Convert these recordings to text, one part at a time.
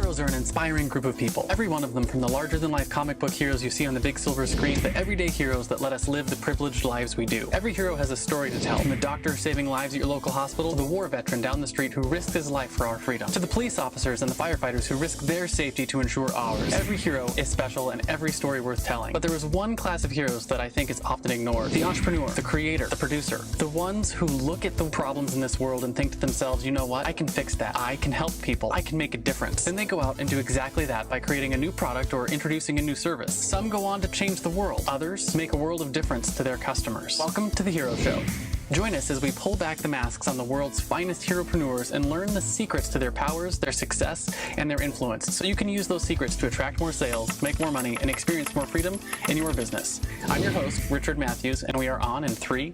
Heroes are an inspiring group of people. Every one of them, from the larger-than-life comic book heroes you see on the big silver screen, to everyday heroes that let us live the privileged lives we do. Every hero has a story to tell, from the doctor saving lives at your local hospital, to the war veteran down the street who risked his life for our freedom, to the police officers and the firefighters who risk their safety to ensure ours. Every hero is special and every story worth telling. But there is one class of heroes that I think is often ignored: the entrepreneur, the creator, the producer, the ones who look at the problems in this world and think to themselves, you know what, I can fix that. I can help people. I can make a difference. Then they go out and do exactly that by creating a new product or introducing a new service. Some go on to change the world. Others make a world of difference to their customers. Welcome to The Hero Show. Join us as we pull back the masks on the world's finest heropreneurs and learn the secrets to their powers, their success, and their influence, so you can use those secrets to attract more sales, make more money, and experience more freedom in your business. I'm your host, Richard Matthews, and we are on in 3,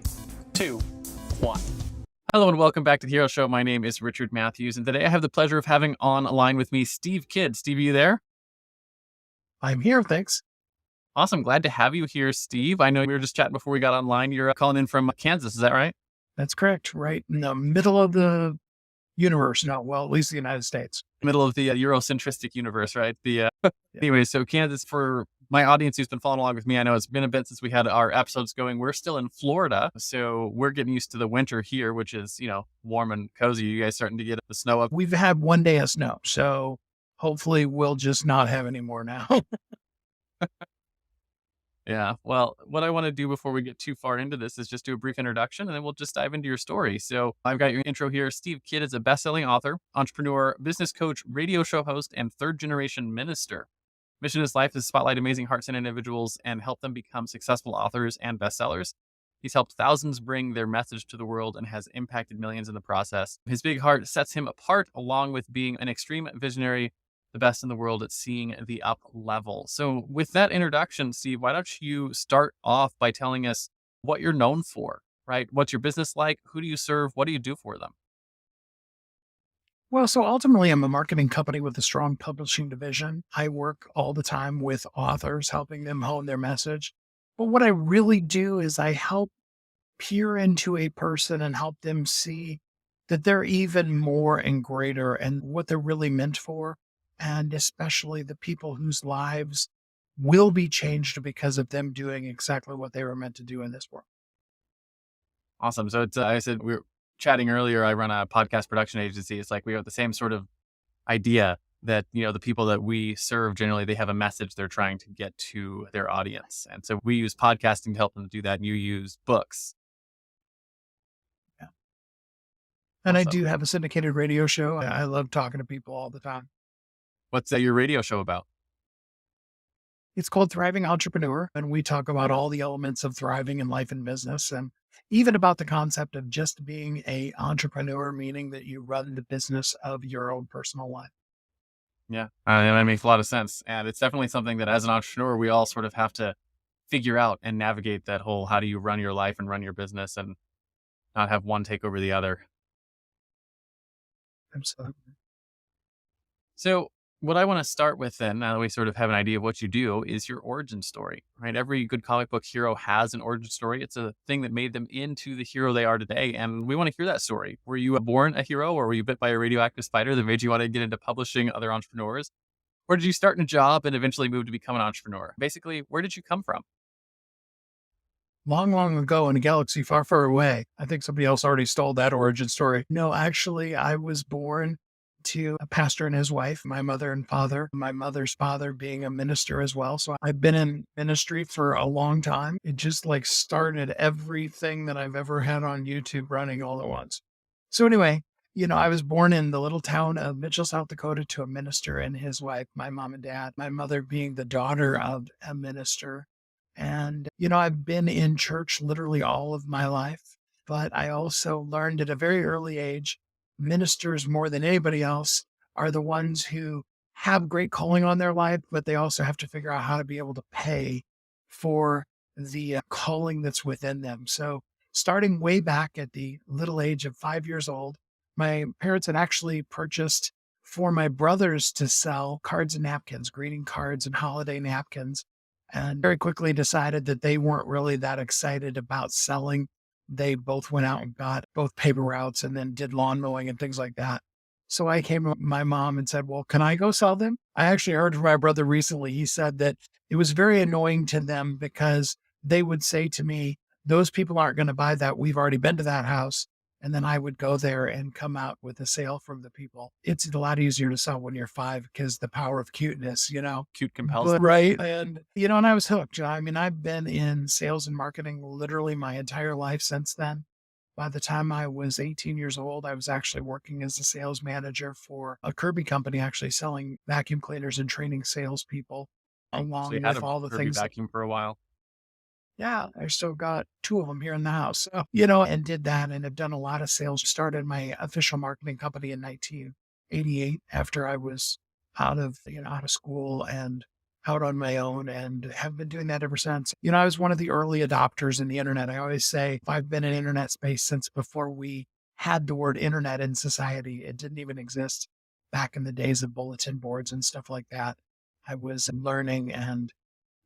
2, 1. Hello and welcome back to The Hero Show. My name is Richard Matthews, and today I have the pleasure of having on a line with me Steve Kidd. Steve, are you there? I'm here, thanks. Awesome. Glad to have you here, Steve. I know we were just chatting before we got online. You're calling in from Kansas. Is that right? That's correct. Right in the middle of the universe. No, well, at least the United States. Middle of the Eurocentristic universe, right? Anyway, so Kansas, for my audience who's been following along with me, I know it's been a bit since we had our episodes going. We're still in Florida, so we're getting used to the winter here, which is, warm and cozy. You guys starting to get the snow up? We've had one day of snow, so hopefully we'll just not have any more now. Yeah. Well, what I want to do before we get too far into this is just do a brief introduction, and then we'll just dive into your story. So I've got your intro here. Steve Kidd is a best-selling author, entrepreneur, business coach, radio show host, and third-generation minister. Mission of his life is to spotlight amazing hearts and individuals and help them become successful authors and bestsellers. He's helped thousands bring their message to the world and has impacted millions in the process. His big heart sets him apart, along with being an extreme visionary, the best in the world at seeing the up level. So with that introduction, Steve, why don't you start off by telling us what you're known for, right? What's your business like? Who do you serve? What do you do for them? Well, so ultimately, I'm a marketing company with a strong publishing division. I work all the time with authors, helping them hone their message. But what I really do is I help peer into a person and help them see that they're even more and greater and what they're really meant for. And especially the people whose lives will be changed because of them doing exactly what they were meant to do in this world. Awesome. So it's, I said, we were chatting earlier, I run a podcast production agency. It's like we have the same sort of idea that, the people that we serve, generally, they have a message they're trying to get to their audience. And so we use podcasting to help them do that. And you use books. Yeah. And Awesome. I do have a syndicated radio show. I love talking to people all the time. What's your radio show about? It's called Thriving Entrepreneur, and we talk about all the elements of thriving in life and business, and even about the concept of just being an entrepreneur, meaning that you run the business of your own personal life. Yeah, that makes a lot of sense. And it's definitely something that as an entrepreneur, we all sort of have to figure out and navigate that whole, how do you run your life and run your business and not have one take over the other. Absolutely. So what I want to start with then, now that we sort of have an idea of what you do, is your origin story, right? Every good comic book hero has an origin story. It's a thing that made them into the hero they are today. And we want to hear that story. Were you born a hero, or were you bit by a radioactive spider that made you want to get into publishing other entrepreneurs? Or did you start in a job and eventually move to become an entrepreneur? Basically, where did you come from? Long, long ago in a galaxy far, far away. I think somebody else already stole that origin story. No, actually, I was born to a pastor and his wife, my mother and father, my mother's father being a minister as well. So I've been in ministry for a long time. It just started everything that I've ever had on YouTube running all at once. So anyway, I was born in the little town of Mitchell, South Dakota, to a minister and his wife, my mom and dad, my mother being the daughter of a minister. And, I've been in church literally all of my life, but I also learned at a very early age, ministers more than anybody else are the ones who have great calling on their life, but they also have to figure out how to be able to pay for the calling that's within them. So starting way back at the little age of 5 years old, my parents had actually purchased for my brothers to sell cards and napkins, greeting cards and holiday napkins, and very quickly decided that they weren't really that excited about selling. They both went out and got both paper routes and then did lawn mowing and things like that. So I came to my mom and said, well, can I go sell them? I actually heard from my brother recently. He said that it was very annoying to them because they would say to me, those people aren't going to buy that. We've already been to that house. And then I would go there and come out with a sale from the people. It's a lot easier to sell when you're 5 because the power of cuteness, Cute compels. But, right. And, and I was hooked. I mean, I've been in sales and marketing literally my entire life since then. By the time I was 18 years old, I was actually working as a sales manager for a Kirby company, actually selling vacuum cleaners and training salespeople So you along had with a all the Kirby things. vacuum for a while. Yeah, I still got 2 of them here in the house. So, and did that and have done a lot of sales. Started my official marketing company in 1988 after I was out of school and out on my own, and have been doing that ever since. I was one of the early adopters in the internet. I always say I've been in internet space since before we had the word internet in society. It didn't even exist back in the days of bulletin boards and stuff like that. I was learning and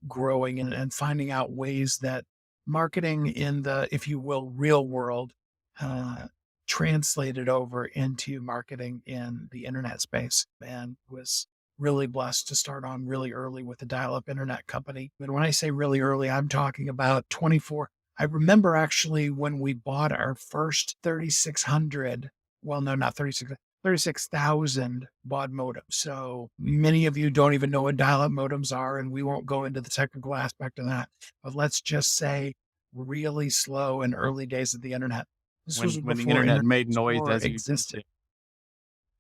growing and finding out ways that marketing in the, if you will, real world uh, translated over into marketing in the internet space, and was really blessed to start on really early with the dial-up internet company. And when I say really early, I'm talking about 24. I remember actually when we bought our first 3600, well, no, not 36,000 baud modem. So many of you don't even know what dial-up modems are, and we won't go into the technical aspect of that. But let's just say really slow and early days of the internet. This was When the before internet Internet made noise Explorer as you existed.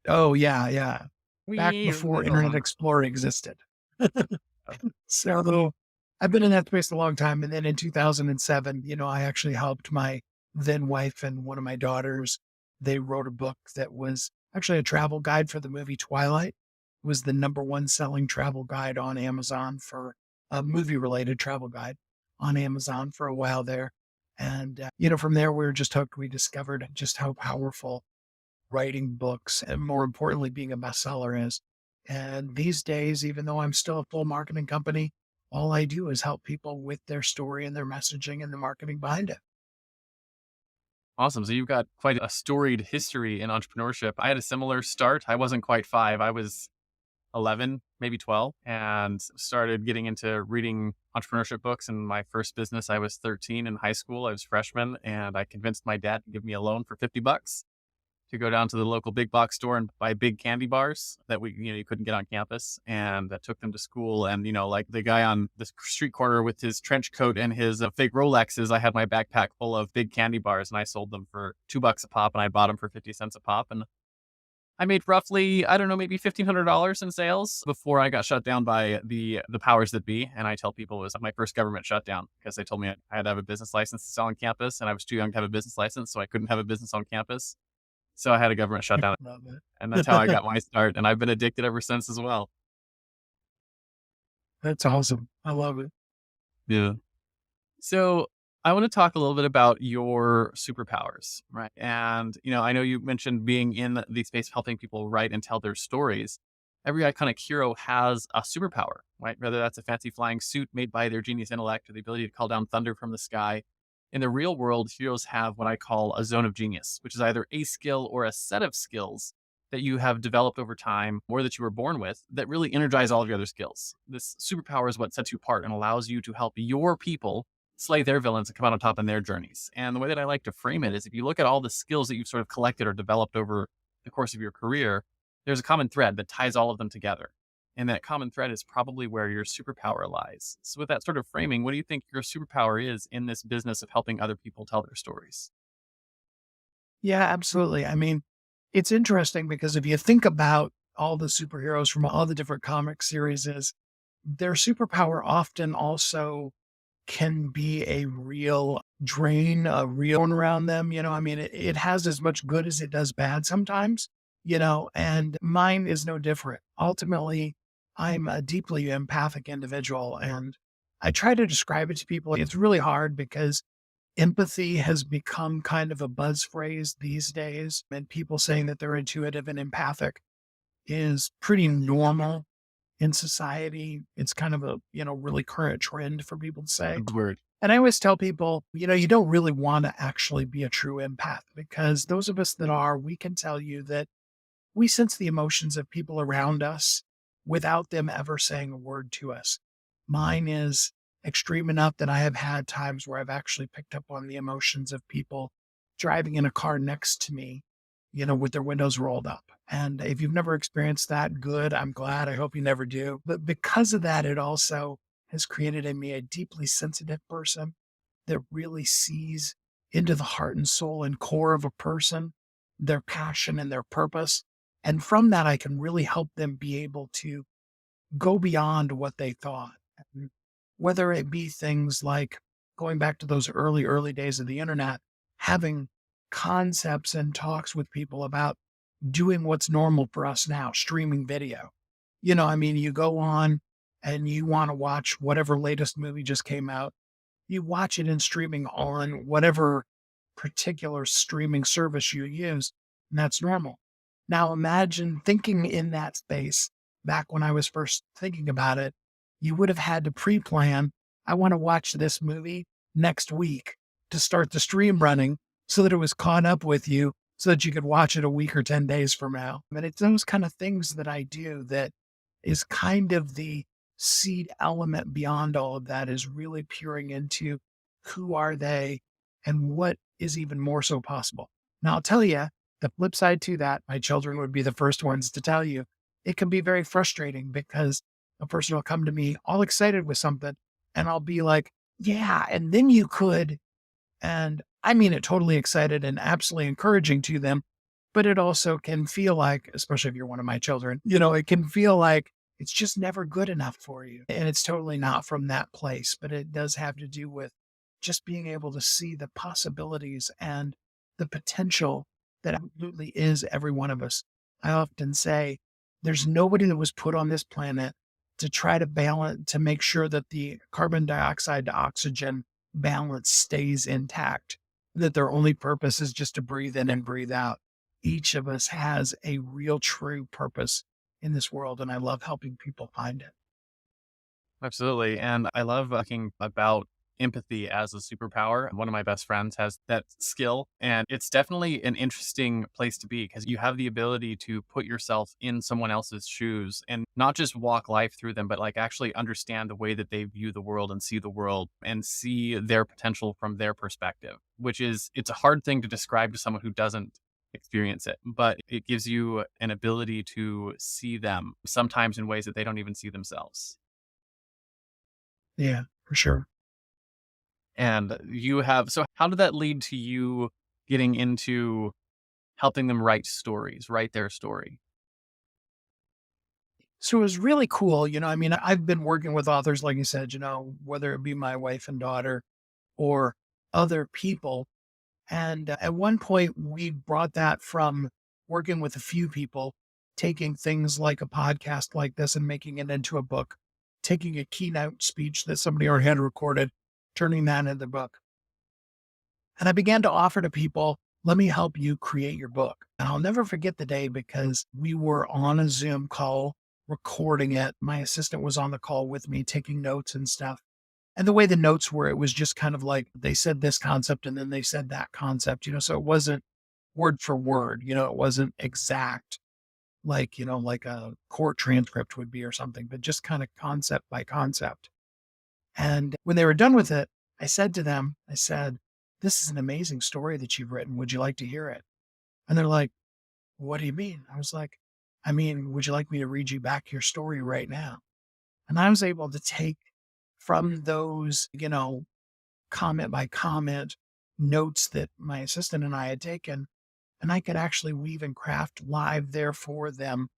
Oh, yeah, yeah. Back before Internet Explorer existed. So I've been in that space a long time. And then in 2007, I actually helped my then wife and one of my daughters. They wrote a book that was actually a travel guide for the movie Twilight. It was the #1 selling travel guide on Amazon, for a movie related travel guide on Amazon for a while there. And, from there, we were just hooked. We discovered just how powerful writing books and, more importantly, being a bestseller is. And these days, even though I'm still a full marketing company, all I do is help people with their story and their messaging and the marketing behind it. Awesome. So you've got quite a storied history in entrepreneurship. I had a similar start. I wasn't quite 5. I was 11, maybe 12, and started getting into reading entrepreneurship books. In my first business, I was 13 in high school. I was a freshman, and I convinced my dad to give me a loan for $50 to go down to the local big box store and buy big candy bars that you couldn't get on campus. And I took them to school. And, like the guy on the street corner with his trench coat and his fake Rolexes, I had my backpack full of big candy bars, and I sold them for $2 a pop, and I bought them for 50 cents a pop. And I made roughly, I don't know, maybe $1,500 in sales before I got shut down by the powers that be. And I tell people it was my first government shutdown, because they told me I had to have a business license to sell on campus, and I was too young to have a business license, so I couldn't have a business on campus. So I had a government shutdown, Love it. and that's how I got my start. And I've been addicted ever since as well. That's awesome. I love it. Yeah. So I want to talk a little bit about your superpowers, right? And, I know you mentioned being in the space of helping people write and tell their stories. Every iconic hero has a superpower, right? Whether that's a fancy flying suit made by their genius intellect, or the ability to call down thunder from the sky. In the real world, heroes have what I call a zone of genius, which is either a skill or a set of skills that you have developed over time, or that you were born with, that really energize all of your other skills. This superpower is what sets you apart and allows you to help your people slay their villains and come out on top in their journeys. And the way that I like to frame it is, if you look at all the skills that you've sort of collected or developed over the course of your career, there's a common thread that ties all of them together. And that common thread is probably where your superpower lies. So with that sort of framing, what do you think your superpower is in this business of helping other people tell their stories? Yeah, absolutely. I mean, it's interesting because if you think about all the superheroes from all the different comic series, their superpower often also can be a real drain, a real one around them. I mean, it has as much good as it does bad sometimes, and mine is no different. Ultimately, I'm a deeply empathic individual, and I try to describe it to people. It's really hard because empathy has become kind of a buzz phrase these days, and people saying that they're intuitive and empathic is pretty normal in society. It's kind of a, really current trend for people to say. Good word. And I always tell people, you don't really want to actually be a true empath, because those of us that are, we can tell you that we sense the emotions of people around us without them ever saying a word to us. Mine is extreme enough that I have had times where I've actually picked up on the emotions of people driving in a car next to me, with their windows rolled up. And if you've never experienced that, good. I'm glad. I hope you never do. But because of that, it also has created in me a deeply sensitive person that really sees into the heart and soul and core of a person, their passion and their purpose. And from that, I can really help them be able to go beyond what they thought. And whether it be things like going back to those early, early days of the internet, having concepts and talks with people about doing what's normal for us now, streaming video. You go on and you want to watch whatever latest movie just came out. You watch it in streaming on whatever particular streaming service you use, and that's normal. Now imagine thinking in that space back when I was first thinking about it, you would have had to pre-plan, I want to watch this movie next week to start the stream running so that it was caught up with you so that you could watch it a week or 10 days from now. And it's those kind of things that I do that is kind of the seed element beyond all of that, is really peering into who are they and what is even more so possible. Now, I'll tell you the flip side to that, my children would be the first ones to tell you, it can be very frustrating because a person will come to me all excited with something and I'll be like, yeah, and then you could. And I mean it totally excited and absolutely encouraging to them. But it also can feel like, especially if you're one of my children, it can feel like it's just never good enough for you. And it's totally not from that place, but it does have to do with just being able to see the possibilities and the potential that absolutely is every one of us. I often say there's nobody that was put on this planet to try to balance, to make sure that the carbon dioxide to oxygen balance stays intact, that their only purpose is just to breathe in and breathe out. Each of us has a real true purpose in this world, and I love helping people find it. Absolutely. And I love talking about empathy as a superpower. One of my best friends has that skill, and it's definitely an interesting place to be because you have the ability to put yourself in someone else's shoes and not just walk life through them, but like actually understand the way that they view the world and see their potential from their perspective, which is, it's a hard thing to describe to someone who doesn't experience it, but it gives you an ability to see them sometimes in ways that they don't even see themselves. Yeah, for sure. And so how did that lead to you getting into helping them write their story? So it was really cool. I've been working with authors, like you said, whether it be my wife and daughter or other people. And at one point, we brought that from working with a few people, taking things like a podcast like this and making it into a book, taking a keynote speech that somebody already had recorded, turning that into the book. And I began to offer to people, let me help you create your book. And I'll never forget the day because we were on a Zoom call recording it. My assistant was on the call with me, taking notes and stuff. And the way the notes were, it was just kind of like they said this concept and then they said that concept, so it wasn't word for word, it wasn't exact like a court transcript would be or something, but just kind of concept by concept. And when they were done with it, I said to them, this is an amazing story that you've written. Would you like to hear it? And they're like, what do you mean? I was like, would you like me to read you back your story right now? And I was able to take from those, comment by comment notes that my assistant and I had taken, and I could actually weave and craft live there for them,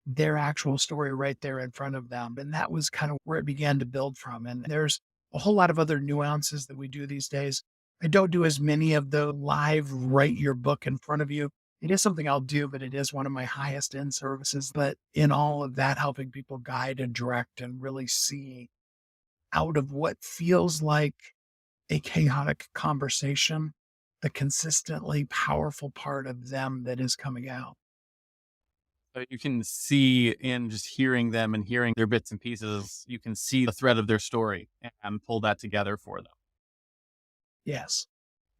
their actual story right there in front of them. And that was kind of where it began to build from. And there's a whole lot of other nuances that we do these days. I don't do as many of the live write your book in front of you. It is something I'll do, but it is one of my highest end services. But in all of that, helping people guide and direct and really see out of what feels like a chaotic conversation, the consistently powerful part of them that is coming out. So you can see in just hearing them and hearing their bits and pieces, you can see the thread of their story and pull that together for them. Yes.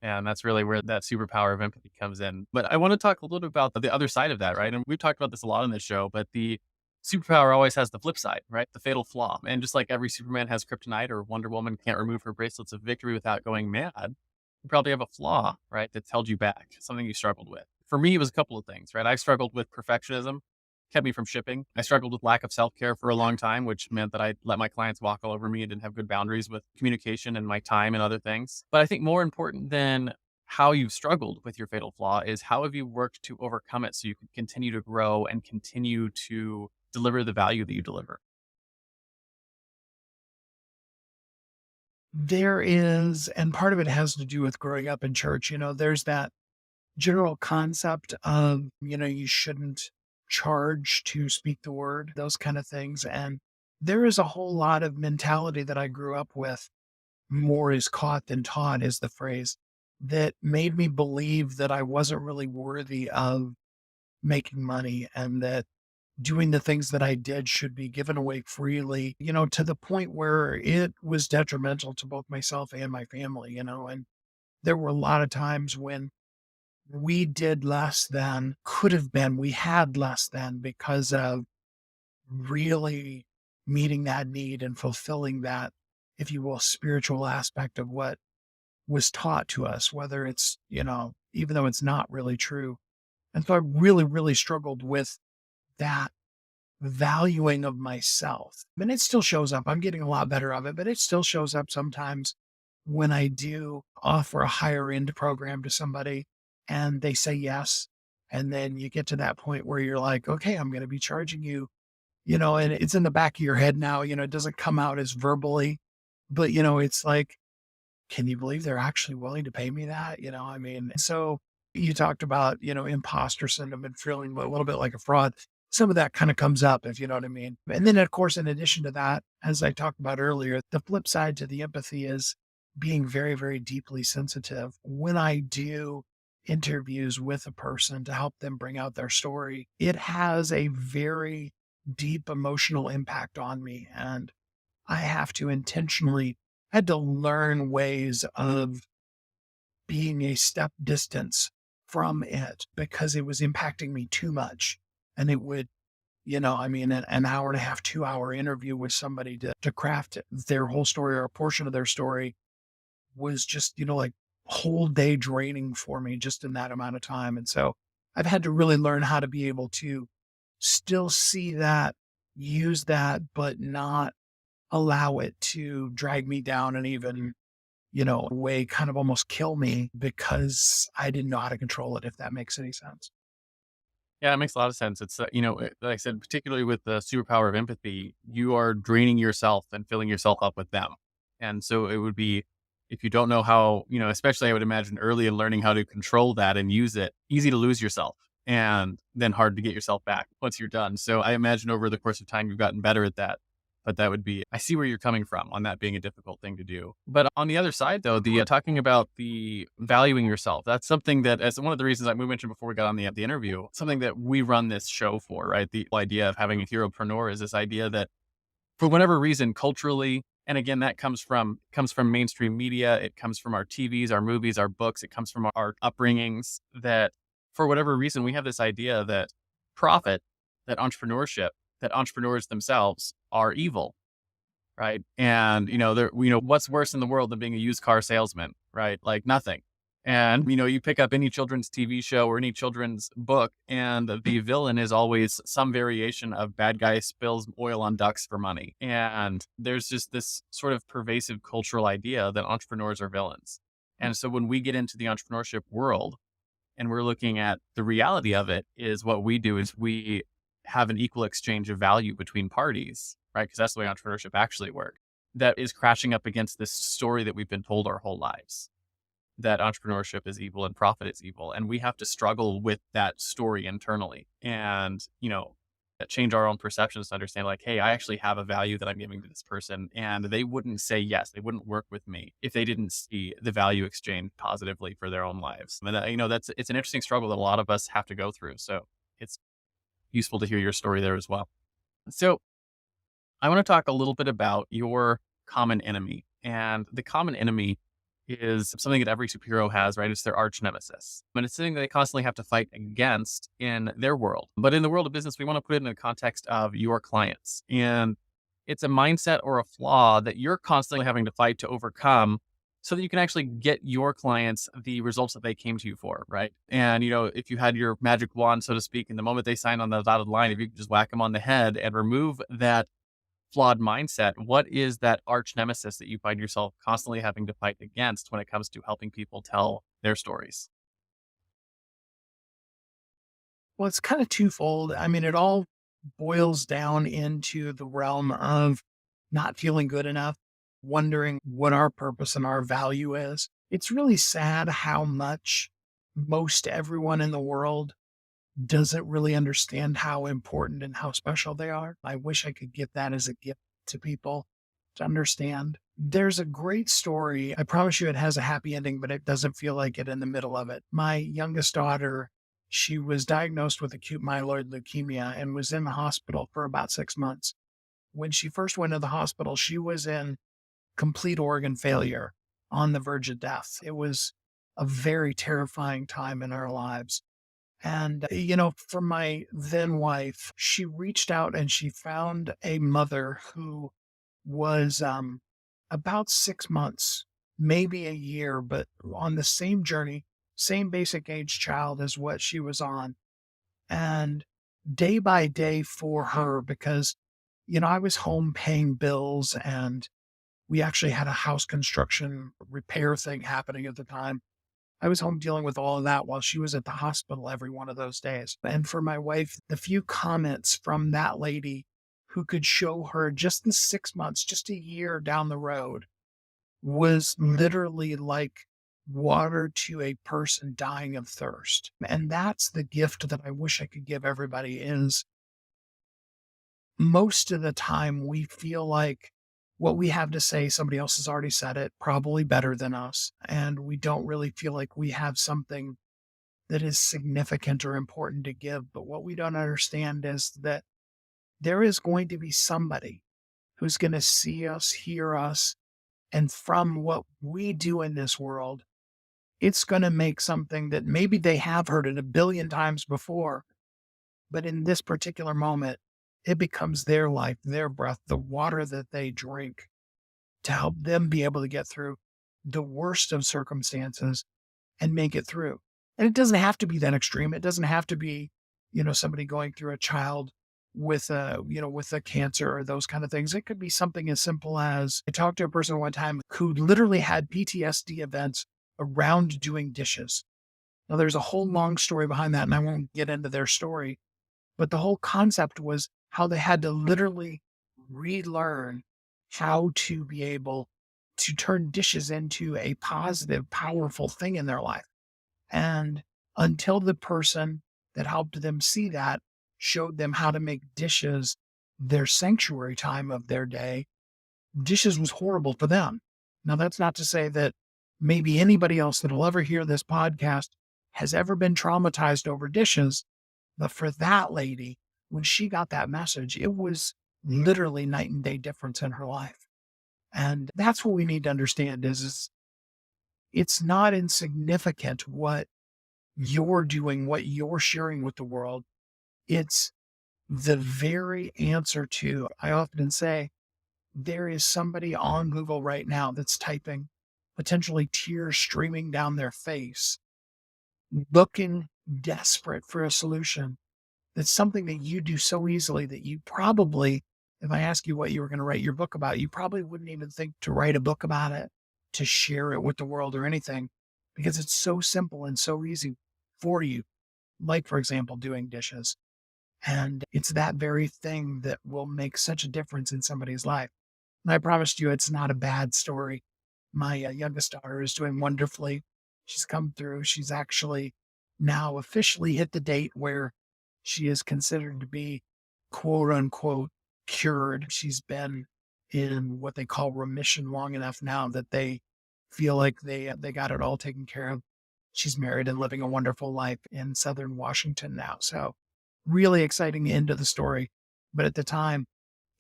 And that's really where that superpower of empathy comes in. But I want to talk a little bit about the other side of that, right? And we've talked about this a lot on this show, but the superpower always has the flip side, right? The fatal flaw. And just like every Superman has kryptonite or Wonder Woman can't remove her bracelets of victory without going mad, you probably have a flaw, right? That's held you back, something you struggled with. For me, it was a couple of things, right? I struggled with perfectionism, kept me from shipping. I struggled with lack of self-care for a long time, which meant that I let my clients walk all over me and didn't have good boundaries with communication and my time and other things. But I think more important than how you've struggled with your fatal flaw is how have you worked to overcome it so you can continue to grow and continue to deliver the value that you deliver. There is, and part of it has to do with growing up in church. There's that general concept of, you shouldn't charge to speak the word, those kind of things. And there is a whole lot of mentality that I grew up with. More is caught than taught is the phrase that made me believe that I wasn't really worthy of making money and that doing the things that I did should be given away freely, to the point where it was detrimental to both myself and my family, and there were a lot of times when we did less than could have been, we had less than because of really meeting that need and fulfilling that, if you will, spiritual aspect of what was taught to us, whether it's, even though it's not really true. And so I really, really struggled with that valuing of myself. And it still shows up. I'm getting a lot better of it, but it still shows up sometimes when I do offer a higher end program to somebody and they say yes. And then you get to that point where you're like, okay, I'm going to be charging you, and it's in the back of your head now, it doesn't come out as verbally, but it's like, can you believe they're actually willing to pay me that? So you talked about, imposter syndrome and feeling a little bit like a fraud. Some of that kind of comes up, if you know what I mean. And then, of course, in addition to that, as I talked about earlier, the flip side to the empathy is being very, very deeply sensitive. When I do interviews with a person to help them bring out their story, it has a very deep emotional impact on me. And I have to intentionally had to learn ways of being a step distance from it because it was impacting me too much. And it would, an hour and a half, 2 hour interview with somebody to craft their whole story or a portion of their story was just, like whole day draining for me just in that amount of time. And so I've had to really learn how to be able to still see that, use that, but not allow it to drag me down and even, way kind of almost kill me because I didn't know how to control it, if that makes any sense. Yeah, it makes a lot of sense. It's, like I said, particularly with the superpower of empathy, you are draining yourself and filling yourself up with them. And so it would be, if you don't know how, especially I would imagine early in learning how to control that and use it, easy to lose yourself and then hard to get yourself back once you're done. So I imagine over the course of time, you've gotten better at that. But that would be, I see where you're coming from on that being a difficult thing to do. But on the other side, though, the talking about the valuing yourself, that's something that, as one of the reasons that we mentioned before we got on the interview, something that we run this show for, right? The idea of having a heropreneur is this idea that for whatever reason, culturally, and again, that comes from mainstream media, it comes from our TVs, our movies, our books, it comes from our upbringings, that for whatever reason, we have this idea that profit, that entrepreneurship, that entrepreneurs themselves are evil, right? And, what's worse in the world than being a used car salesman, right? Like nothing. And, you pick up any children's TV show or any children's book, and the villain is always some variation of bad guy spills oil on ducks for money. And there's just this sort of pervasive cultural idea that entrepreneurs are villains. And so when we get into the entrepreneurship world and we're looking at the reality of it, is what we do is we have an equal exchange of value between parties, right? Because that's the way entrepreneurship actually works. That is crashing up against this story that we've been told our whole lives, that entrepreneurship is evil and profit is evil. And we have to struggle with that story internally and, change our own perceptions to understand like, hey, I actually have a value that I'm giving to this person, and they wouldn't say yes, they wouldn't work with me if they didn't see the value exchange positively for their own lives. And, it's an interesting struggle that a lot of us have to go through. So it's useful to hear your story there as well. So I want to talk a little bit about your common enemy. And the common enemy is something that every superhero has, right? It's their arch nemesis. And it's something that they constantly have to fight against in their world. But in the world of business, we want to put it in the context of your clients. And it's a mindset or a flaw that you're constantly having to fight to overcome so that you can actually get your clients the results that they came to you for, right? And, if you had your magic wand, so to speak, and the moment they sign on the dotted line, if you could just whack them on the head and remove that flawed mindset, what is that arch nemesis that you find yourself constantly having to fight against when it comes to helping people tell their stories? Well, it's kind of twofold. I mean, it all boils down into the realm of not feeling good enough, wondering what our purpose and our value is. It's really sad how much most everyone in the world doesn't really understand how important and how special they are. I wish I could give that as a gift to people to understand. There's a great story. I promise you it has a happy ending, but it doesn't feel like it in the middle of it. My youngest daughter, she was diagnosed with acute myeloid leukemia and was in the hospital for about 6 months. When she first went to the hospital, she was in complete organ failure, on the verge of death. It was a very terrifying time in our lives. And, for my then wife, she reached out and she found a mother who was about 6 months, maybe a year, but on the same journey, same basic age child as what she was on. And day by day for her, because, I was home paying bills and we actually had a house construction repair thing happening at the time. I was home dealing with all of that while she was at the hospital every one of those days. And for my wife, the few comments from that lady who could show her just in 6 months, just a year down the road, was literally like water to a person dying of thirst. And that's the gift that I wish I could give everybody is most of the time we feel like what we have to say, somebody else has already said it, probably better than us. And we don't really feel like we have something that is significant or important to give. But what we don't understand is that there is going to be somebody who's going to see us, hear us, and from what we do in this world, it's going to make something that maybe they have heard it a billion times before, but in this particular moment, it becomes their life, their breath, the water that they drink to help them be able to get through the worst of circumstances and make it through. And it doesn't have to be that extreme. It doesn't have to be, somebody going through a child with a cancer or those kind of things. It could be something as simple as I talked to a person one time who literally had PTSD events around doing dishes. Now, there's a whole long story behind that, and I won't get into their story, but the whole concept was how they had to literally relearn how to be able to turn dishes into a positive, powerful thing in their life. And until the person that helped them see that showed them how to make dishes their sanctuary time of their day, dishes was horrible for them. Now, that's not to say that maybe anybody else that will ever hear this podcast has ever been traumatized over dishes. But for that lady, when she got that message, it was literally night and day difference in her life. And that's what we need to understand is it's not insignificant what you're doing, what you're sharing with the world. It's the very answer to, I often say, there is somebody on Google right now that's typing, potentially tears streaming down their face, looking desperate for a solution. That's something that you do so easily that you probably, if I ask you what you were going to write your book about, you probably wouldn't even think to write a book about it, to share it with the world or anything, because it's so simple and so easy for you. Like, for example, doing dishes. And it's that very thing that will make such a difference in somebody's life. And I promised you it's not a bad story. My youngest daughter is doing wonderfully. She's come through. She's actually now officially hit the date where she is considered to be quote unquote cured. She's been in what they call remission long enough now that they feel like they got it all taken care of. She's married and living a wonderful life in Southern Washington now. So really exciting end of the story. But at the time,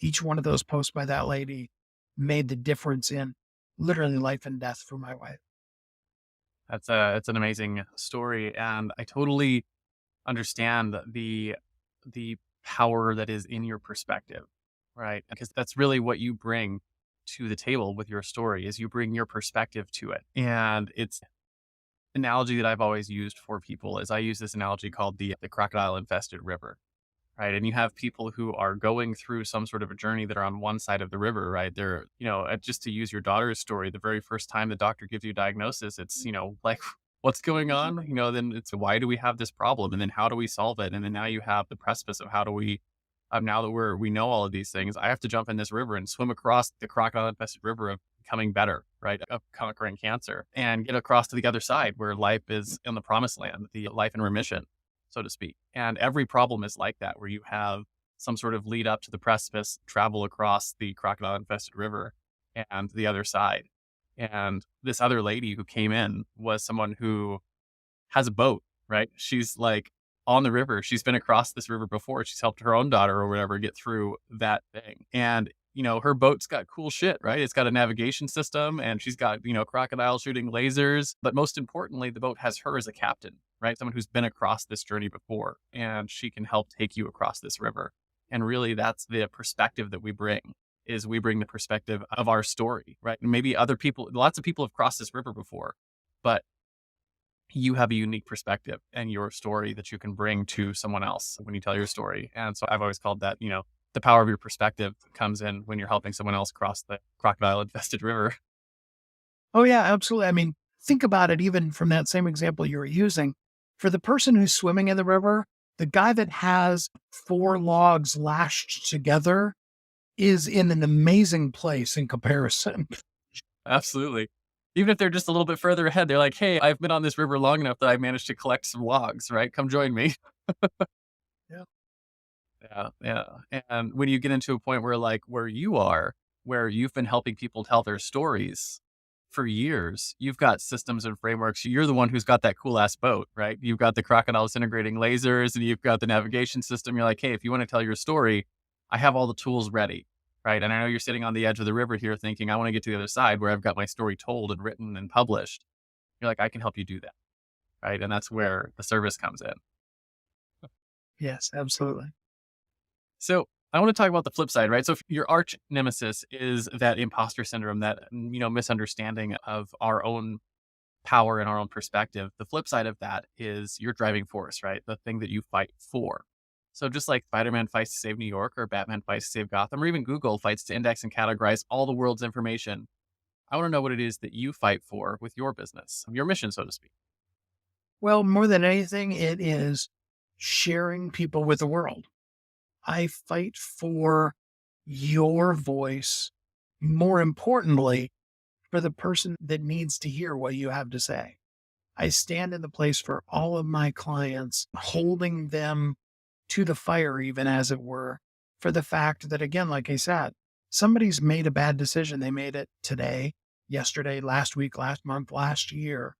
each one of those posts by that lady made the difference in literally life and death for my wife. It's an amazing story, and I totally understand the power that is in your perspective, right? Because that's really what you bring to the table with your story is you bring your perspective to it. And it's analogy that I've always used for people is I use this analogy called the crocodile infested river, right? And you have people who are going through some sort of a journey that are on one side of the river, right? They're, just to use your daughter's story, the very first time the doctor gives you a diagnosis, it's, like, what's going on? Then it's why do we have this problem? And then how do we solve it? And then now you have the precipice of how do we, now that we know all of these things, I have to jump in this river and swim across the crocodile infested river of becoming better, right? Of conquering cancer and get across to the other side where life is in the promised land, the life in remission, so to speak. And every problem is like that, where you have some sort of lead up to the precipice, travel across the crocodile infested river and the other side. And this other lady who came in was someone who has a boat, right? She's like on the river. She's been across this river before. She's helped her own daughter or whatever get through that thing. And her boat's got cool shit, right? It's got a navigation system and she's got, crocodiles shooting lasers. But most importantly, the boat has her as a captain, right? Someone who's been across this journey before and she can help take you across this river. And really that's the perspective that we bring is we bring the perspective of our story, right? And maybe other people, lots of people have crossed this river before, but you have a unique perspective and your story that you can bring to someone else when you tell your story. And so I've always called that, the power of your perspective comes in when you're helping someone else cross the crocodile infested river. Oh, yeah, absolutely. I mean, think about it, even from that same example you were using. For the person who's swimming in the river, the guy that has 4 logs lashed together is in an amazing place in comparison. Absolutely. Even if they're just a little bit further ahead, they're like, hey, I've been on this river long enough that I managed to collect some logs, right? Come join me. Yeah. Yeah. And when you get into a point where you are, where you've been helping people tell their stories for years, you've got systems and frameworks. You're the one who's got that cool ass boat, right? You've got the crocodiles integrating lasers and you've got the navigation system. You're like, hey, if you want to tell your story, I have all the tools ready. Right. And I know you're sitting on the edge of the river here thinking, I want to get to the other side where I've got my story told and written and published. You're like, I can help you do that. Right. And that's where the service comes in. Yes, absolutely. So I want to talk about the flip side, right? So if your arch nemesis is that imposter syndrome, that, misunderstanding of our own power and our own perspective. The flip side of that is your driving force, right? The thing that you fight for. So just like Spider-Man fights to save New York or Batman fights to save Gotham, or even Google fights to index and categorize all the world's information, I want to know what it is that you fight for with your business, your mission, so to speak. Well, more than anything, it is sharing people with the world. I fight for your voice, more importantly, for the person that needs to hear what you have to say. I stand in the place for all of my clients, holding them to the fire, even as it were, for the fact that, again, like I said, somebody's made a bad decision. They made it today, yesterday, last week, last month, last year,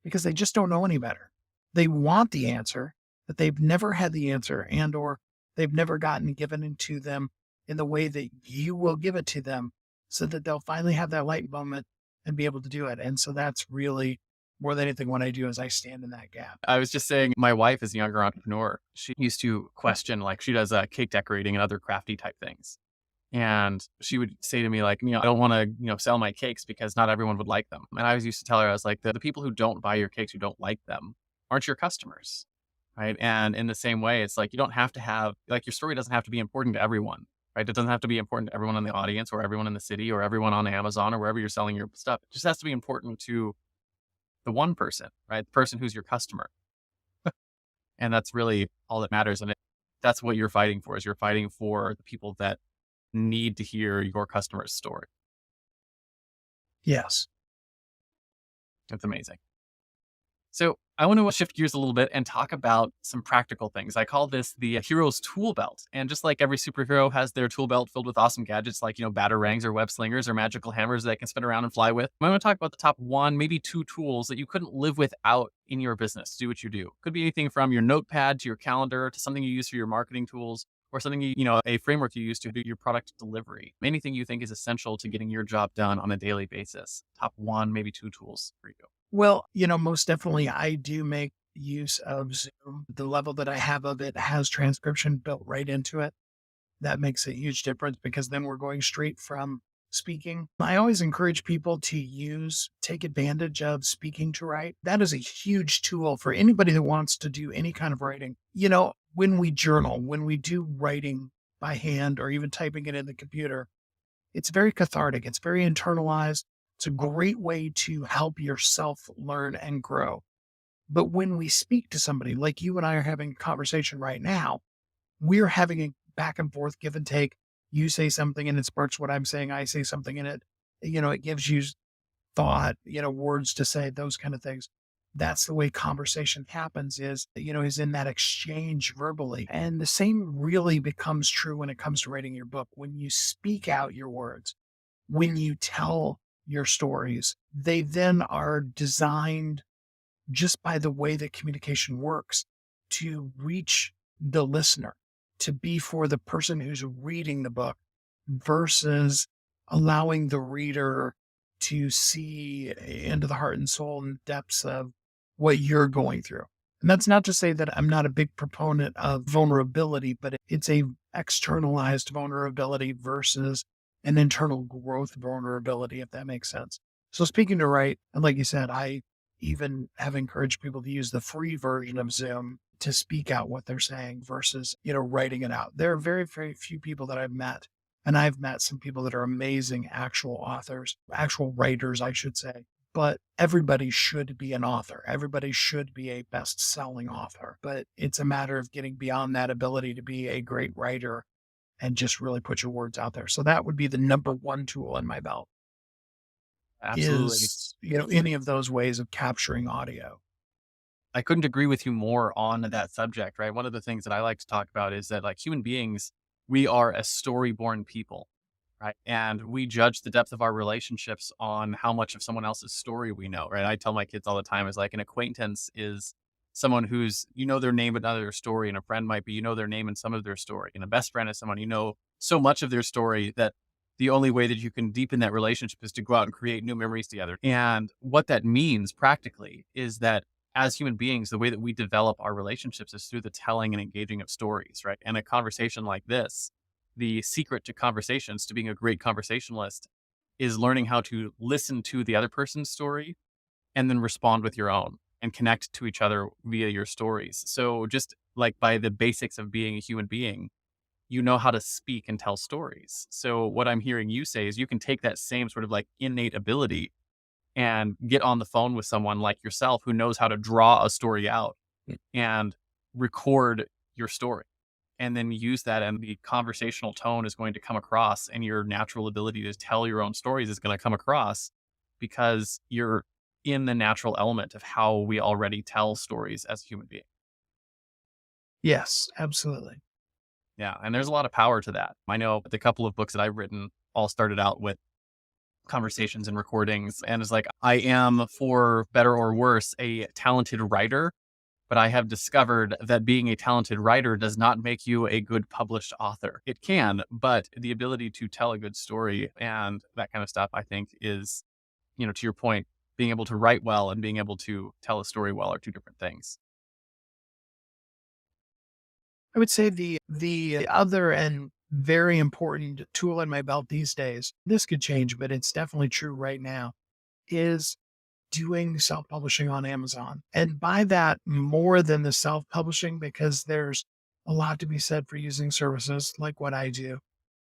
because they just don't know any better. They want the answer, but they've never had the answer or they've never gotten given it to them in the way that you will give it to them so that they'll finally have that light moment and be able to do it. And so that's really more than anything what I do is I stand in that gap. I was just saying, my wife is a younger entrepreneur. She used to question, like she does cake decorating and other crafty type things. And she would say to me like, I don't want to, sell my cakes because not everyone would like them. And I was used to tell her, I was like, the people who don't buy your cakes, who don't like them, aren't your customers. Right. And in the same way, it's like, you don't have to have, like, your story doesn't have to be important to everyone. Right. It doesn't have to be important to everyone in the audience or everyone in the city or everyone on Amazon or wherever you're selling your stuff. It just has to be important to the one person, right? The person who's your customer. And that's really all that matters. And that's what you're fighting for, is you're fighting for the people that need to hear your customer's story. Yes. That's amazing. So I want to shift gears a little bit and talk about some practical things. I call this the hero's tool belt. And just like every superhero has their tool belt filled with awesome gadgets like, batarangs or web slingers or magical hammers that they can spin around and fly with, I'm going to talk about the top 1, maybe 2 tools that you couldn't live without in your business to do what you do. Could be anything from your notepad to your calendar to something you use for your marketing tools, or something, a framework you use to do your product delivery. Anything you think is essential to getting your job done on a daily basis. Top 1, maybe 2 tools for you. Well, most definitely I do make use of Zoom. The level that I have of it has transcription built right into it. That makes a huge difference because then we're going straight from speaking. I always encourage people to take advantage of speaking to write. That is a huge tool for anybody that wants to do any kind of writing. When we journal, when we do writing by hand or even typing it in the computer, it's very cathartic. It's very internalized. It's a great way to help yourself learn and grow. But when we speak to somebody like you and I are having a conversation right now, we're having a back and forth give and take. You say something and it sparks what I'm saying. I say something and it gives you thought, words to say, those kind of things. That's the way conversation happens is in that exchange verbally. And the same really becomes true when it comes to writing your book. When you speak out your words, when you tell your stories, they then are designed just by the way that communication works to reach the listener, to be for the person who's reading the book versus allowing the reader to see into the heart and soul and depths of what you're going through. And that's not to say that I'm not a big proponent of vulnerability, but it's a externalized vulnerability versus an internal growth vulnerability, if that makes sense. So speaking to write, and like you said, I even have encouraged people to use the free version of Zoom to speak out what they're saying versus, writing it out. There are very, very few people that I've met, and I've met some people that are amazing actual authors, actual writers, I should say. But everybody should be an author. Everybody should be a best-selling author. But it's a matter of getting beyond that ability to be a great writer and just really put your words out there. So that would be the number one tool in my belt Absolutely. is, any of those ways of capturing audio. I couldn't agree with you more on that subject, right? One of the things that I like to talk about is that, like, human beings, we are a story-born people, right? And we judge the depth of our relationships on how much of someone else's story we know, right? I tell my kids all the time is like an acquaintance is someone who's, their name but not their story. And a friend might be, their name and some of their story. And a best friend is someone so much of their story that the only way that you can deepen that relationship is to go out and create new memories together. And what that means practically is that as human beings, the way that we develop our relationships is through the telling and engaging of stories, right? And a conversation like this, the secret to conversations, to being a great conversationalist, is learning how to listen to the other person's story and then respond with your own and connect to each other via your stories. So just like by the basics of being a human being, you know how to speak and tell stories. So what I'm hearing you say is you can take that same sort of like innate ability and get on the phone with someone like yourself who knows how to draw a story out and record your story, and then use that, and the conversational tone is going to come across, and your natural ability to tell your own stories is going to come across because you're in the natural element of how we already tell stories as a human being. Yes, absolutely. Yeah, and there's a lot of power to that. I know the couple of books that I've written all started out with conversations and recordings, and it's like, I am, for better or worse, a talented writer, but I have discovered that being a talented writer does not make you a good published author. It can, but the ability to tell a good story and that kind of stuff, I think, is, to your point, being able to write well and being able to tell a story well are two different things. I would say the other and very important tool in my belt these days, this could change, but it's definitely true right now, is doing self-publishing on Amazon. And by that, more than the self-publishing, because there's a lot to be said for using services like what I do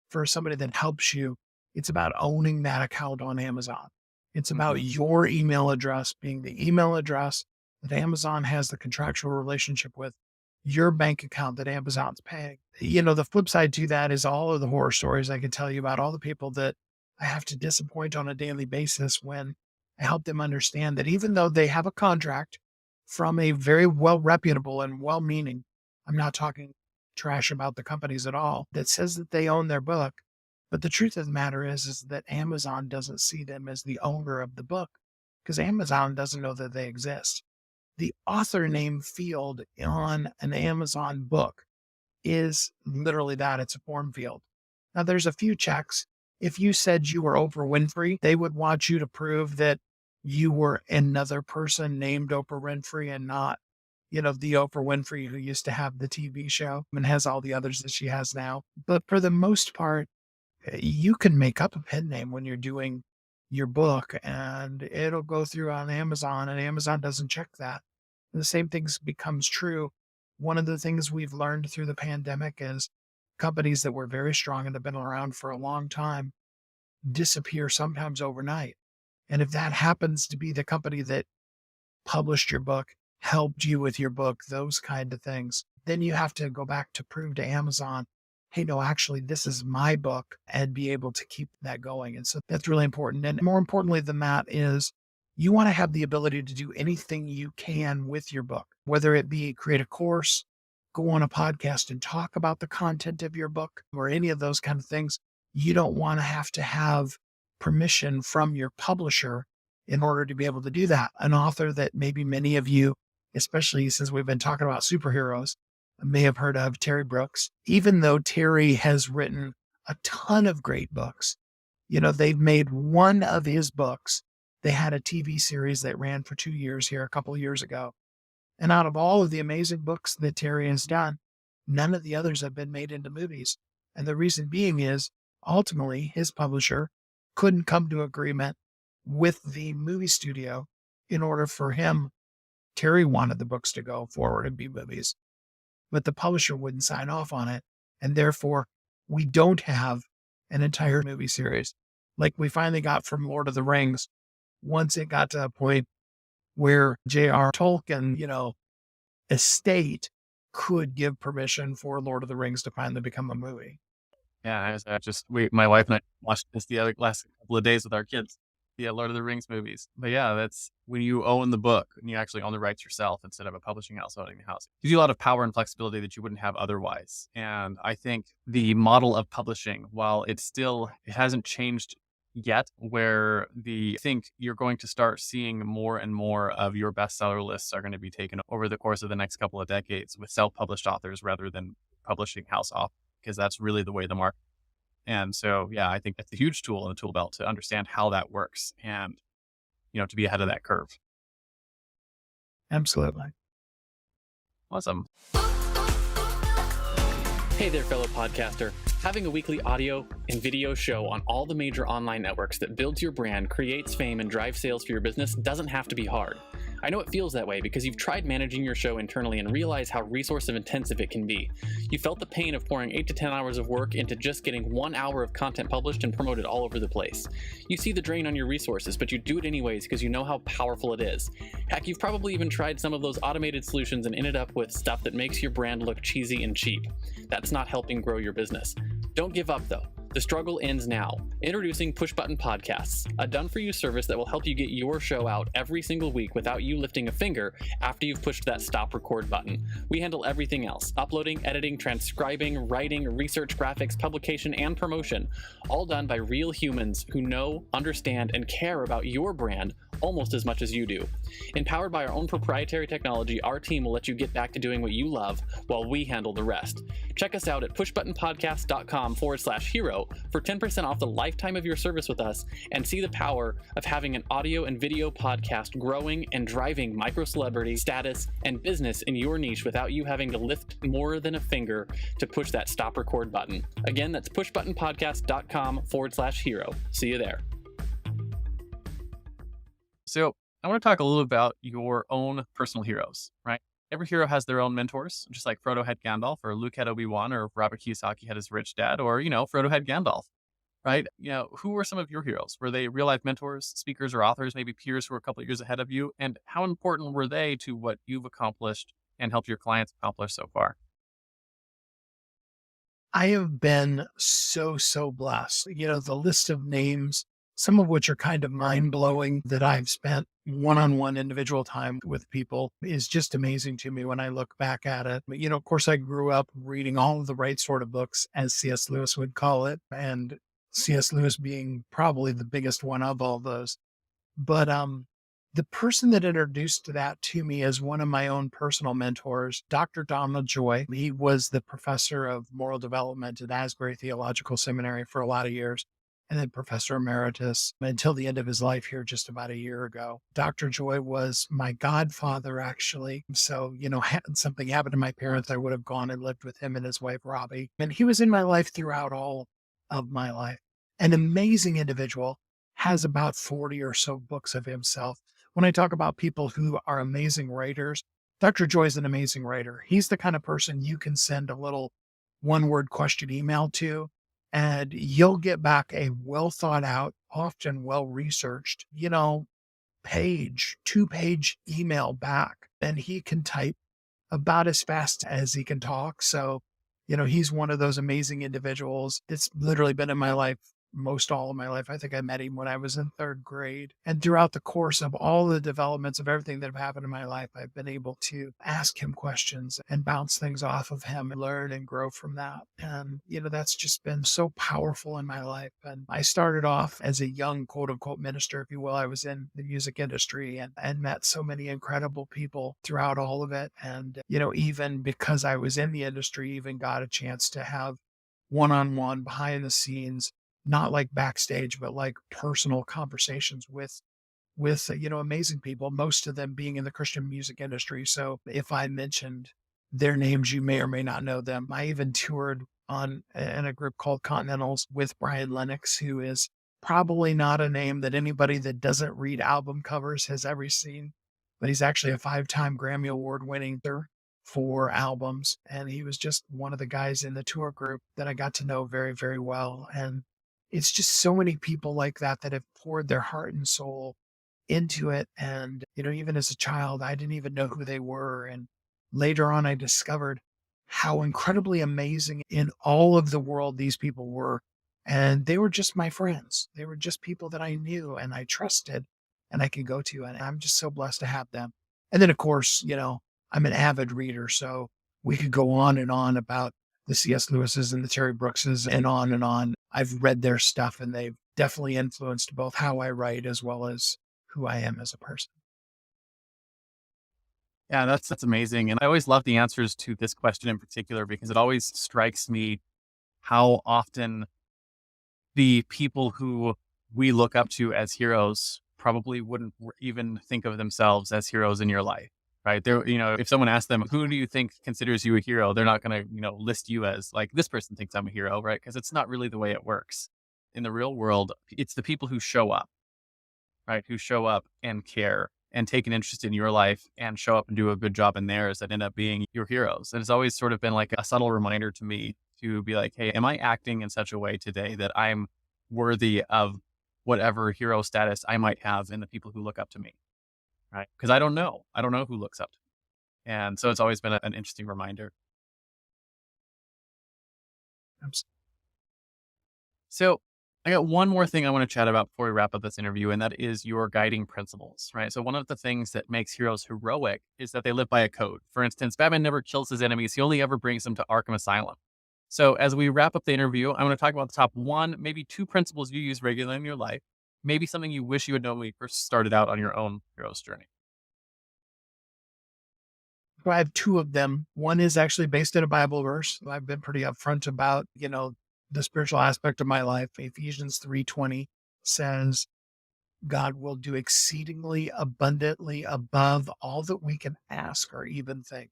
for somebody that helps you. It's about owning that account on Amazon. It's about your email address being the email address that Amazon has the contractual relationship with, your bank account that Amazon's paying. The flip side to that is all of the horror stories I can tell you about all the people that I have to disappoint on a daily basis when I help them understand that even though they have a contract from a very well reputable and well meaning, I'm not talking trash about the companies at all, that says that they own their book. But the truth of the matter is that Amazon doesn't see them as the owner of the book because Amazon doesn't know that they exist. The author name field on an Amazon book is literally that. It's a form field. Now, there's a few checks. If you said you were Oprah Winfrey, they would want you to prove that, you were another person named Oprah Winfrey and not, the Oprah Winfrey who used to have the TV show and has all the others that she has now. But for the most part, you can make up a pen name when you're doing your book and it'll go through on Amazon and Amazon doesn't check that. And the same thing becomes true. One of the things we've learned through the pandemic is companies that were very strong and have been around for a long time disappear sometimes overnight. And if that happens to be the company that published your book, helped you with your book, those kind of things, then you have to go back to prove to Amazon, hey, no, actually, this is my book, and be able to keep that going. And so that's really important. And more importantly than that is you want to have the ability to do anything you can with your book, whether it be create a course, go on a podcast and talk about the content of your book, or any of those kind of things. You don't want to have permission from your publisher in order to be able to do that. An author that maybe many of you, especially since we've been talking about superheroes, may have heard of, Terry Brooks. Even though Terry has written a ton of great books, they've made one of his books. They had a TV series that ran for 2 years here a couple of years ago. And out of all of the amazing books that Terry has done, none of the others have been made into movies. And the reason being is ultimately his publisher couldn't come to agreement with the movie studio in order for him. Terry wanted the books to go forward and be movies, but the publisher wouldn't sign off on it. And therefore, we don't have an entire movie series like we finally got from Lord of the Rings once it got to a point where J.R. Tolkien, estate could give permission for Lord of the Rings to finally become a movie. Yeah, my wife and I watched this the last couple of days with our kids, the Lord of the Rings movies. But yeah, that's when you own the book and you actually own the rights yourself instead of a publishing house owning the house. It gives you a lot of power and flexibility that you wouldn't have otherwise. And I think the model of publishing, while it hasn't changed yet, where I think you're going to start seeing more and more of your bestseller lists are going to be taken over the course of the next couple of decades with self-published authors rather than publishing house authors, because that's really the way the market. And so, yeah, I think that's a huge tool in the tool belt to understand how that works and, to be ahead of that curve. Absolutely. Awesome. Hey there, fellow podcaster. Having a weekly audio and video show on all the major online networks that builds your brand, creates fame, and drives sales for your business doesn't have to be hard. I know it feels that way because you've tried managing your show internally and realize how resource intensive it can be. You felt the pain of pouring 8 to 10 hours of work into just getting 1 hour of content published and promoted all over the place. You see the drain on your resources, but you do it anyways because you know how powerful it is. Heck, you've probably even tried some of those automated solutions and ended up with stuff that makes your brand look cheesy and cheap. That's not helping grow your business. Don't give up though. The struggle ends now. Introducing Push Button Podcasts, a done-for-you service that will help you get your show out every single week without you lifting a finger after you've pushed that stop record button. We handle everything else: uploading, editing, transcribing, writing, research, graphics, publication, and promotion, all done by real humans who know, understand, and care about your brand almost as much as you do. Empowered by our own proprietary technology, our team will let you get back to doing what you love while we handle the rest. Check us out at pushbuttonpodcast.com/hero for 10% off the lifetime of your service with us, and see the power of having an audio and video podcast growing and driving micro celebrity status and business in your niche without you having to lift more than a finger to push that stop record button. Again, that's pushbuttonpodcast.com/hero. See you there. So I want to talk a little about your own personal heroes, right? Every hero has their own mentors, just like Frodo had Gandalf, or Luke had Obi-Wan, or Robert Kiyosaki had his rich dad, or, Frodo had Gandalf, right? Who were some of your heroes? Were they real life mentors, speakers, or authors, maybe peers who were a couple of years ahead of you? And how important were they to what you've accomplished and helped your clients accomplish so far? I have been so blessed. The list of names, some of which are kind of mind-blowing, that I've spent one-on-one individual time with people is just amazing to me when I look back at it. But, of course, I grew up reading all of the right sort of books, as C.S. Lewis would call it, and C.S. Lewis being probably the biggest one of all those. But the person that introduced that to me is one of my own personal mentors, Dr. Donald Joy. He was the professor of moral development at Asbury Theological Seminary for a lot of years. and then professor emeritus until the end of his life here just about a year ago. Dr. Joy was my godfather, actually. So, had something happened to my parents, I would have gone and lived with him and his wife, Robbie. And he was in my life throughout all of my life. An amazing individual, has about 40 or so books of himself. When I talk about people who are amazing writers, Dr. Joy is an amazing writer. He's the kind of person you can send a little one-word question email to, and you'll get back a well thought out, often well researched, page, 2-page email back. And he can type about as fast as he can talk. So, he's one of those amazing individuals. It's literally been in my life most all of my life. I think I met him when I was in 3rd grade. And throughout the course of all the developments of everything that have happened in my life, I've been able to ask him questions and bounce things off of him and learn and grow from that. And, that's just been so powerful in my life. And I started off as a young quote unquote minister, if you will. I was in the music industry and met so many incredible people throughout all of it. And, even because I was in the industry, even got a chance to have one-on-one behind the scenes, not like backstage, but like personal conversations with amazing people, most of them being in the Christian music industry. So if I mentioned their names, you may or may not know them. I even toured in a group called Continentals with Brian Lennox, who is probably not a name that anybody that doesn't read album covers has ever seen, but he's actually a 5-time Grammy Award winning for albums. And he was just one of the guys in the tour group that I got to know very, very well. And it's just so many people like that have poured their heart and soul into it. And, even as a child, I didn't even know who they were. And later on, I discovered how incredibly amazing in all of the world these people were. And they were just my friends. They were just people that I knew and I trusted and I could go to. And I'm just so blessed to have them. And then, of course, I'm an avid reader. So we could go on and on about the C.S. Lewis's and the Terry Brookses and on and on. I've read their stuff and they've definitely influenced both how I write as well as who I am as a person. Yeah, that's amazing. And I always love the answers to this question in particular, because it always strikes me how often the people who we look up to as heroes probably wouldn't even think of themselves as heroes in your life, right? They're, if someone asks them, who do you think considers you a hero? They're not going to, list you as like, this person thinks I'm a hero, right? Because it's not really the way it works. In the real world, it's the people who show up, right? Who show up and care and take an interest in your life and show up and do a good job in theirs that end up being your heroes. And it's always sort of been like a subtle reminder to me to be like, hey, am I acting in such a way today that I'm worthy of whatever hero status I might have in the people who look up to me, right? Because I don't know who looks up to me. And so it's always been an interesting reminder. So I got one more thing I want to chat about before we wrap up this interview, and that is your guiding principles, right? So one of the things that makes heroes heroic is that they live by a code. For instance, Batman never kills his enemies. He only ever brings them to Arkham Asylum. So as we wrap up the interview, I'm going to talk about the top 1, maybe 2 principles you use regularly in your life, maybe something you wish you had known when you first started out on your own hero's journey. So I have 2 of them. One is actually based in a Bible verse. I've been pretty upfront about, the spiritual aspect of my life. Ephesians 3:20 says, God will do exceedingly abundantly above all that we can ask or even think.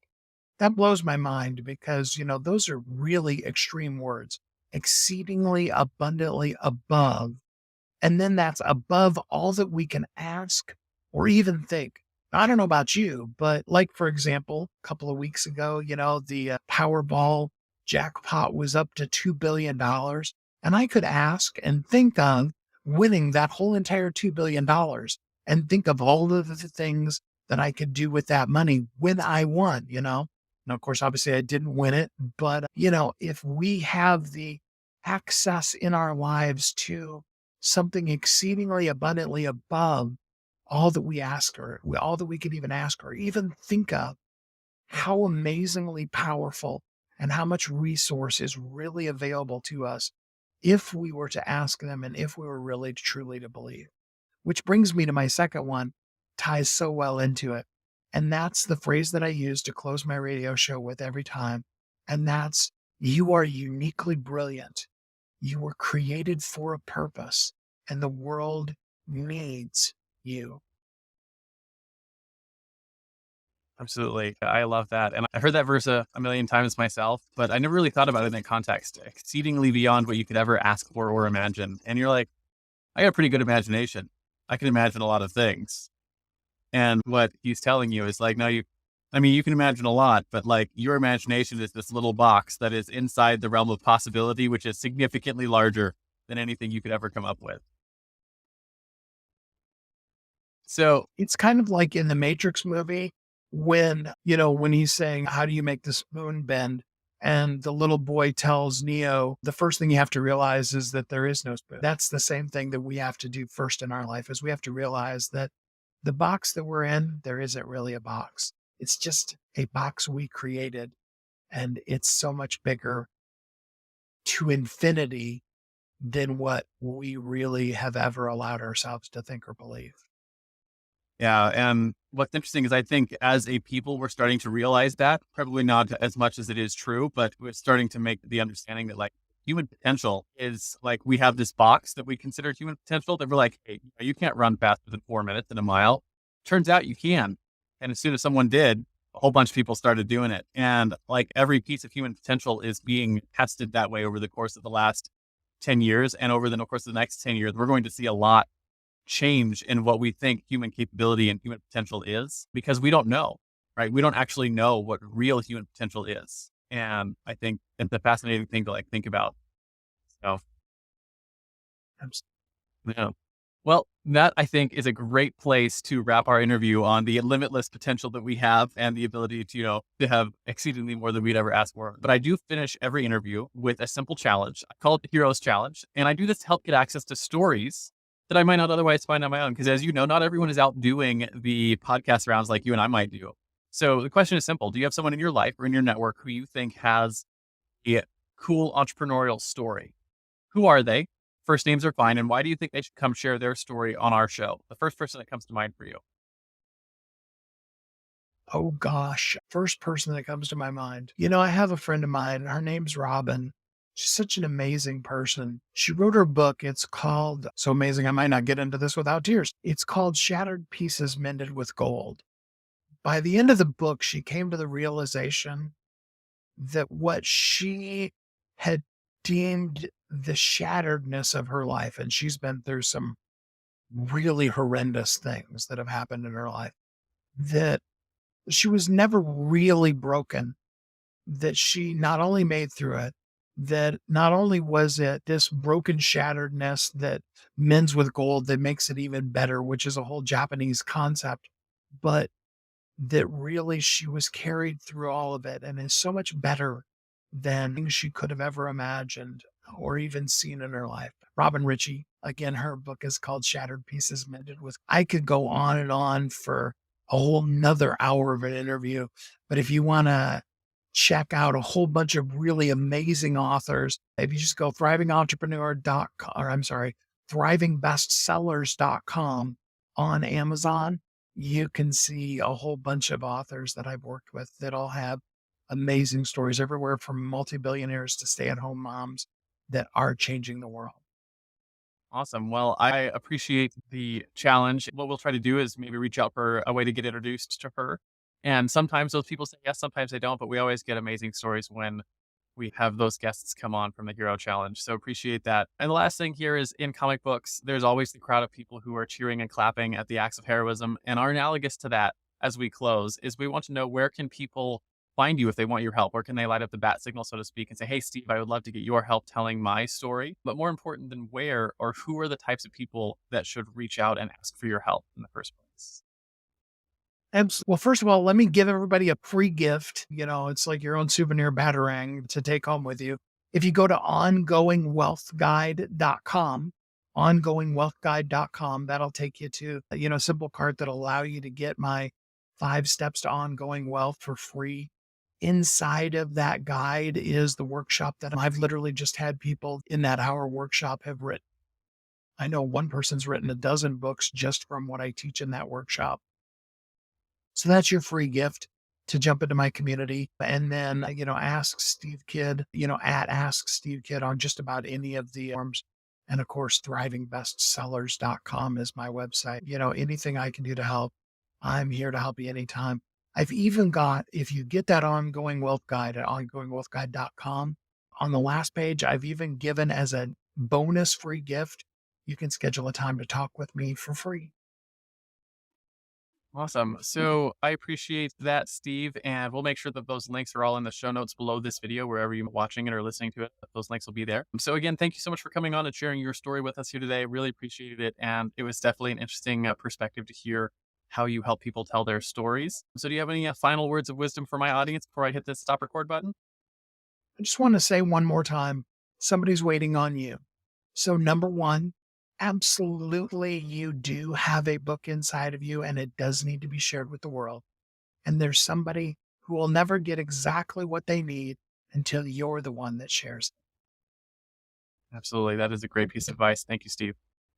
That blows my mind because, those are really extreme words. Exceedingly abundantly above. And then that's above all that we can ask or even think. I don't know about you, but like, for example, a couple of weeks ago, the Powerball jackpot was up to $2 billion. And I could ask and think of winning that whole entire $2 billion and think of all of the things that I could do with that money when I won. Now, of course, obviously I didn't win it, but if we have the access in our lives to something exceedingly abundantly above all that we ask or all that we could even ask or even think of, how amazingly powerful and how much resource is really available to us if we were to ask them and if we were really truly to believe. Which brings me to my second one, ties so well into it. And that's the phrase that I use to close my radio show with every time. And that's, you are uniquely brilliant You were created for a purpose, and the world needs you. Absolutely. I love that. And I heard that verse a million times myself, but I never really thought about it in that context. Exceedingly beyond what you could ever ask for or imagine. And you're like, I got a pretty good imagination. I can imagine a lot of things. And what he's telling you is like, no, you can imagine a lot, but like your imagination is this little box that is inside the realm of possibility, which is significantly larger than anything you could ever come up with. So, It's kind of like in the Matrix movie when, when he's saying, how do you make the spoon bend? And the little boy tells Neo, the first thing you have to realize is that there is no spoon. That's the same thing that we have to do first in our life, is we have to realize that the box that we're in, there isn't really a box. It's just a box we created. And it's so much bigger to infinity than what we really have ever allowed ourselves to think or believe. yeah. And what's interesting is I think as a people, we're starting to realize that, probably not as much as it is true, but we're starting to make the understanding that like human potential is like, we have this box that we consider human potential that we're like, hey, you can't run faster than 4 minutes in a mile. Turns out you can. And as soon as someone did, a whole bunch of people started doing it. And like every piece of human potential is being tested that way over the course of the last 10 years. And over the course of the next 10 years, we're going to see a lot change in what we think human capability and human potential is, because we don't know, right? We don't actually know what real human potential is. And I think it's a fascinating thing to like think about. So, yeah. Well, that I think is a great place to wrap our interview on the limitless potential that we have and the ability to, to have exceedingly more than we'd ever ask for. But I do finish every interview with a simple challenge. I call it the Hero's Challenge. And I do this to help get access to stories that I might not otherwise find on my own. Because as you know, not everyone is out doing the podcast rounds like you and I might do. So the question is simple. Do you have someone in your life or in your network who you think has a cool entrepreneurial story? Who are they? First names are fine. And why do you think they should come share their story on our show? The first person that comes to mind for you. Oh gosh, first person that comes to my mind. I have a friend of mine. Her name's Robin. She's such an amazing person. She wrote her book. It's called, so amazing, I might not get into this without tears. It's called Shattered Pieces Mended with Gold. By the end of the book, she came to the realization that what she had deemed the shatteredness of her life, and she's been through some really horrendous things that have happened in her life, that she was never really broken, that she not only made through it, that not only was it this broken shatteredness that mends with gold that makes it even better, which is a whole Japanese concept, but that really she was carried through all of it and is so much better than she could have ever imagined or even seen in her life. Robin Ritchie, again, her book is called Shattered Pieces Mended with. I could go on and on for a whole nother hour of an interview, but if you want to check out a whole bunch of really amazing authors, if you just go thrivingentrepreneur.com, or I'm sorry, thrivingbestsellers.com on Amazon, you can see a whole bunch of authors that I've worked with that all have amazing stories everywhere from multi-billionaires to stay-at-home moms that are changing the world. Awesome. Well, I appreciate the challenge. What we'll try to do is maybe reach out for a way to get introduced to her. And sometimes those people say yes, sometimes they don't, but we always get amazing stories when we have those guests come on from the Hero Challenge. So appreciate that. And the last thing here is in comic books, there's always the crowd of people who are cheering and clapping at the acts of heroism. And our analogous to that as we close is we want to know, where can people find you if they want your help? Where can they light up the bat signal, so to speak, and say, hey, Steve, I would love to get your help telling my story. But more important than where or who are the types of people that should reach out and ask for your help in the first place? Well, first of all, let me give everybody a free gift. It's like your own souvenir batarang to take home with you. If you go to ongoingwealthguide.com, ongoingwealthguide.com, that'll take you to, a simple cart that'll allow you to get my 5 steps to ongoing wealth for free. Inside of that guide is the workshop that I've literally just had people in that hour workshop have written. I know one person's written a dozen books just from what I teach in that workshop. So that's your free gift. to jump into my community. And then, Ask Steve Kidd, at Ask Steve Kidd on just about any of the forms. And of course, thrivingbestsellers.com is my website. Anything I can do to help, I'm here to help you anytime. I've even got, if you get that ongoing wealth guide at ongoingwealthguide.com, on the last page, I've even given as a bonus free gift, you can schedule a time to talk with me for free. Awesome. So I appreciate that, Steve. And we'll make sure that those links are all in the show notes below this video, wherever you're watching it or listening to it. Those links will be there. So again, thank you so much for coming on and sharing your story with us here today. Really appreciated it. And it was definitely an interesting perspective to hear how you help people tell their stories. So do you have any final words of wisdom for my audience before I hit this stop record button? I just want to say one more time, somebody's waiting on you. So number one, absolutely, you do have a book inside of you and it does need to be shared with the world. And there's somebody who will never get exactly what they need until you're the one that shares it. Absolutely. That is a great piece of advice. Thank you, Steve.